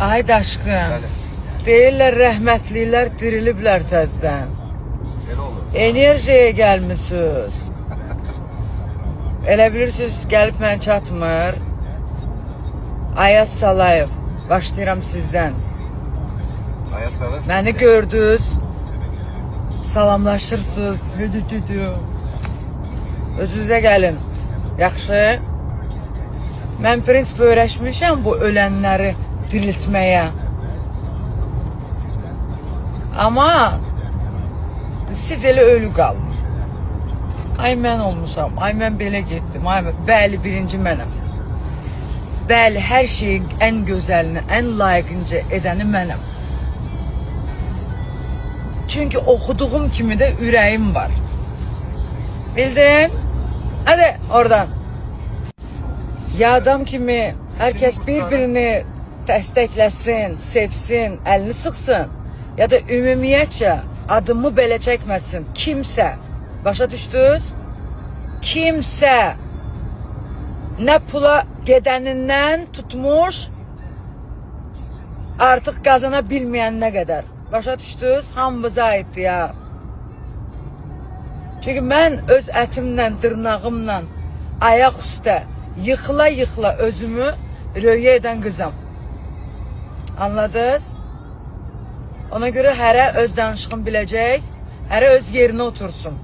Ay daşqın, Bəli. deyirlər rəhmətliklər diriliblər təzdən. Elə olur. Enerjiyə gəlmişsiniz. Elə bilirsiniz, gəlib mən çatmır. Ayaz Salayev, başlayıram sizdən. Ayaz Salayev. Məni gördünüz, salamlaşırsınız. Özünüzə gəlin. Yaxşı? Mən prinsip öyrəşmişəm bu ölənləri diriltməyə. Amma siz elə ölü qalın. Ay mən olmuşam, ay mən belə getdim, ay bəli birinci mənəm. Bəli, hər şeyin ən gözəlini, ən layiqincə edəni mənəm. Çünki oxuduğum kimi də ürəyim var. Bildin? Hadi oradan. Ya adam kimi herkes bir-birini dəstəkləsin, sevsin, əlini sıxsın. Ya da ümumiyyətcə adımı belə çəkməsin kimsə. Başa düşdünüz? Kimsə nə pula gedənindən tutmuş artıq qazana bilməyənə qədər. Başa düşdünüz? Hamımıza aiddir ya. Çünki mən öz ətimlə, dırnağımla ayaq üstə yıxıla-yıxıla özümü röyə edən qızam. Anladınız? Ona görə hərə öz danışığını biləcək, hərə öz yerinə otursun.